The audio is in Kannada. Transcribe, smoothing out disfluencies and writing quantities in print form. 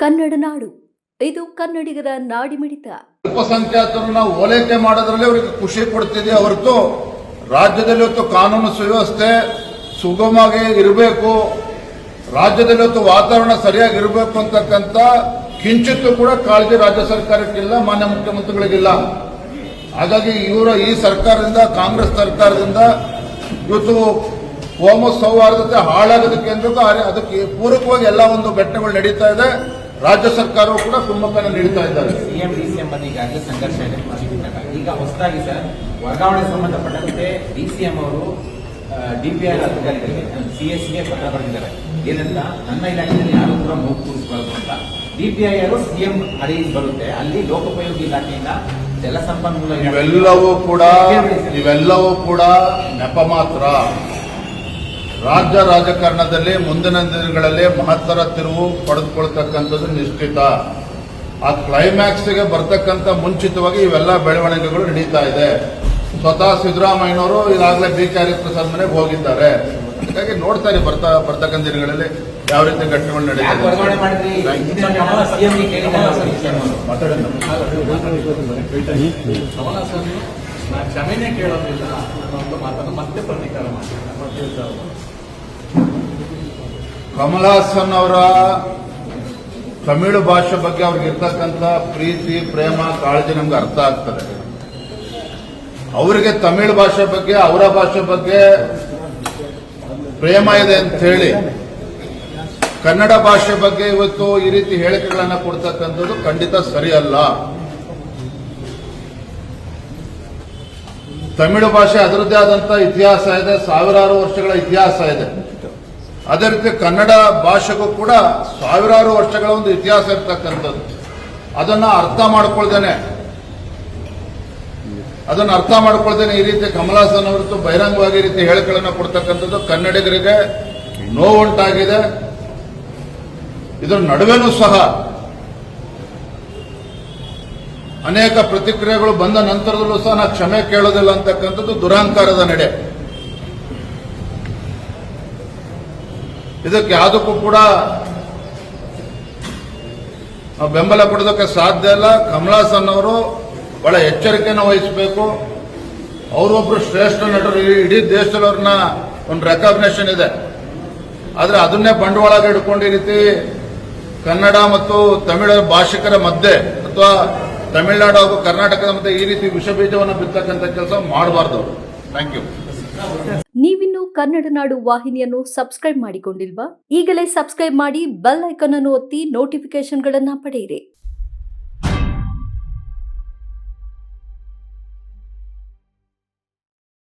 ಕನ್ನಡ ನಾಡು, ಇದು ಕನ್ನಡಿಗರ ನಾಡಿಮಿಡಿತ. ಅಲ್ಪಸಂಖ್ಯಾತರನ್ನ ಓಲೈಕೆ ಮಾಡೋದ್ರಲ್ಲಿ ಅವರಿಗೆ ಖುಷಿ ಕೊಡ್ತಿದೆಯೇ ಹೊರತು ರಾಜ್ಯದಲ್ಲಿ ಇವತ್ತು ಕಾನೂನು ಸುವ್ಯವಸ್ಥೆ ಸುಗಮವಾಗಿ ಇರಬೇಕು, ರಾಜ್ಯದಲ್ಲಿ ಇವತ್ತು ವಾತಾವರಣ ಸರಿಯಾಗಿ ಇರಬೇಕು ಅಂತಕ್ಕಂಥ ಕಿಂಚಿತ್ತೂ ಕೂಡ ಕಾಳಜಿ ರಾಜ್ಯ ಸರ್ಕಾರಕ್ಕಿಲ್ಲ, ಮಾನ್ಯ ಮುಖ್ಯಮಂತ್ರಿಗಳಿಗಿಲ್ಲ. ಹಾಗಾಗಿ ಈ ಸರ್ಕಾರದಿಂದ, ಕಾಂಗ್ರೆಸ್ ಸರ್ಕಾರದಿಂದ ಇವತ್ತು ಕೋಮು ಸೌಹಾರ್ದತೆ ಹಾಳಾಗೋದಕ್ಕೆ ಅದಕ್ಕೆ ಪೂರಕವಾಗಿ ಎಲ್ಲ ಒಂದು ಘಟನೆಗಳು ನಡೀತಾ ಇದೆ. ರಾಜ್ಯ ಸರ್ಕಾರವು ಕೂಡ ಕುಮ್ಮಕ್ಕನ್ನು ನೀಡುತ್ತಾ ಇದ್ದಾರೆ. ಸಿಎಂ ಡಿಸಿಎಂ ಮಧ್ಯೆ ಈಗಾಗಲೇ ಸಂಘರ್ಷ ಇದೆ. ಈಗ ಹೊಸದಾಗಿ ಸರ್ ವರ್ಗಾವಣೆ ಸಂಬಂಧಪಟ್ಟಂತೆ ಡಿಸಿಎಂ ಅವರು ಡಿಪಿಆರ್ ಅಧಿಕಾರಿಗಳಿಗೆ ಸಿಎಸ್ಗೆ ಪತ್ರ ಬರೆದಿದ್ದಾರೆ. ಏನಂತ, ನನ್ನ ಇಲಾಖೆಯಲ್ಲಿ ಯಾರು ಕೂಡ ಮೂಗು ಕೂರಿಸಬಾರದು ಅಂತ. ಡಿಪಿಐಆರ್ ಸಿಎಂ ಅಡಿ ಬರುತ್ತೆ, ಅಲ್ಲಿ ಲೋಕೋಪಯೋಗಿ ಇಲಾಖೆಯಿಂದ ಜಲಸಂಪನ್ಮೂಲ ಇವೆಲ್ಲವೂ ಕೂಡ ನೆಪ ಮಾತ್ರ. ರಾಜ್ಯ ರಾಜಕಾರಣದಲ್ಲಿ ಮುಂದಿನ ದಿನಗಳಲ್ಲಿ ಮಹತ್ತರ ತಿರುವು ಪಡೆದುಕೊಳ್ತಕ್ಕಂಥದ್ದು ನಿಶ್ಚಿತ. ಆ ಕ್ಲೈಮ್ಯಾಕ್ಸ್ಗೆ ಬರ್ತಕ್ಕಂಥ ಮುಂಚಿತವಾಗಿ ಇವೆಲ್ಲ ಬೆಳವಣಿಗೆಗಳು ನಡೀತಾ ಇದೆ. ಸ್ವತಃ ಸಿದ್ದರಾಮಯ್ಯನವರು ಈಗಾಗಲೇ ಬಿ.ಕೆ. ಹರಿಪ್ರಸಾದ್ ಮನೆಗೆ ಹೋಗಿದ್ದಾರೆ. ಹಾಗಾಗಿ ನೋಡ್ತಾರೆ ಬರ್ತಕ್ಕಂಥ ದಿನಗಳಲ್ಲಿ ಯಾವ ರೀತಿ ಘಟನೆಗಳು ನಡೀತದೆ. ಕ್ಷಮೆನೇ ಕೇಳೋದಿಲ್ಲ ಅನ್ನೋ ಒಂದು ಮಾತನ್ನು ಮತ್ತೆ ಪ್ರತೀಕಾರ ಮಾಡ್ತಾರೆ. ಕಮಲ್ ಹಾಸನ್ ಅವರ ತಮಿಳು ಭಾಷೆ ಬಗ್ಗೆ ಅವ್ರಿಗೆ ಇರ್ತಕ್ಕಂಥ ಪ್ರೀತಿ, ಪ್ರೇಮ, ಕಾಳಜಿ ನಮ್ಗೆ ಅರ್ಥ ಆಗ್ತದೆ. ಅವರಿಗೆ ತಮಿಳು ಭಾಷೆ ಬಗ್ಗೆ, ಅವರ ಭಾಷೆ ಬಗ್ಗೆ ಪ್ರೇಮ ಇದೆ ಅಂತ ಹೇಳಿ ಕನ್ನಡ ಭಾಷೆ ಬಗ್ಗೆ ಇವತ್ತು ಈ ರೀತಿ ಹೇಳಿಕೆಗಳನ್ನು ಕೊಡ್ತಕ್ಕಂಥದ್ದು ಖಂಡಿತ ಸರಿಯಲ್ಲ. ತಮಿಳು ಭಾಷೆ ಅದರದ್ದೇ ಆದಂಥ ಇತಿಹಾಸ ಇದೆ, ಸಾವಿರಾರು ವರ್ಷಗಳ ಇತಿಹಾಸ ಇದೆ. ಅದೇ ರೀತಿ ಕನ್ನಡ ಭಾಷೆಗೂ ಕೂಡ ಸಾವಿರಾರು ವರ್ಷಗಳ ಒಂದು ಇತಿಹಾಸ ಇರ್ತಕ್ಕಂಥದ್ದು. ಅದನ್ನ ಅರ್ಥ ಮಾಡ್ಕೊಳ್ದೇನೆ ಈ ರೀತಿ ಕಮಲ್ ಹಾಸನ್ ಅವರದ್ದು ಬಹಿರಂಗವಾಗಿ ಈ ರೀತಿ ಹೇಳಿಕೆಗಳನ್ನು ಕೊಡ್ತಕ್ಕಂಥದ್ದು ಕನ್ನಡಿಗರಿಗೆ ನೋವುಂಟಾಗಿದೆ. ಇದರ ನಡುವೆನೂ ಸಹ ಅನೇಕ ಪ್ರತಿಕ್ರಿಯೆಗಳು ಬಂದ ನಂತರದಲ್ಲೂ ಸಹ ನಾ ಕ್ಷಮೆ ಕೇಳೋದಿಲ್ಲ ಅಂತಕ್ಕಂಥದ್ದು ದುರಹಂಕಾರದ ನಡೆ. ಇದಕ್ಕೆ ಯಾವುದಕ್ಕೂ ಕೂಡ ನಾವು ಬೆಂಬಲ ಕೊಡೋದಕ್ಕೆ ಸಾಧ್ಯ ಇಲ್ಲ. ಕಮಲ್ ಹಾಸನ್ ಅವರು ಬಹಳ ಎಚ್ಚರಿಕೆಯನ್ನು ವಹಿಸಬೇಕು. ಅವರೊಬ್ಬರು ಶ್ರೇಷ್ಠ ನಟರು, ಇಡೀ ದೇಶದಲ್ಲಿ ಅವ್ರನ್ನ ಒಂದು ರೆಕಾಗ್ನೇಷನ್ ಇದೆ. ಆದರೆ ಅದನ್ನೇ ಬಂಡವಾಳ ಇಟ್ಕೊಂಡು ಈ ರೀತಿ ಕನ್ನಡ ಮತ್ತು ತಮಿಳು ಭಾಷಿಕರ ಮಧ್ಯೆ ಅಥವಾ ತಮಿಳುನಾಡು ಹಾಗೂ ಕರ್ನಾಟಕದ ಮಧ್ಯೆ ಈ ರೀತಿ ವಿಷಬೀಜವನ್ನು ಬಿತ್ತಕ್ಕಂಥ ಕೆಲಸ ಮಾಡಬಾರ್ದು. Thank you. ನೀವಿನ್ನು ಕನ್ನಡ ನಾಡು ವಾಹಿನಿಯನ್ನು ಸಬ್ಸ್ಕ್ರೈಬ್ ಮಾಡಿಕೊಂಡಿಲ್ವಾ? ಈಗಲೇ ಸಬ್ಸ್ಕ್ರೈಬ್ ಮಾಡಿ, ಬೆಲ್ ಐಕಾನ್ ಅನ್ನು ಒತ್ತಿ ನೋಟಿಫಿಕೇಶನ್ಗಳನ್ನು ಪಡೆಯಿರಿ.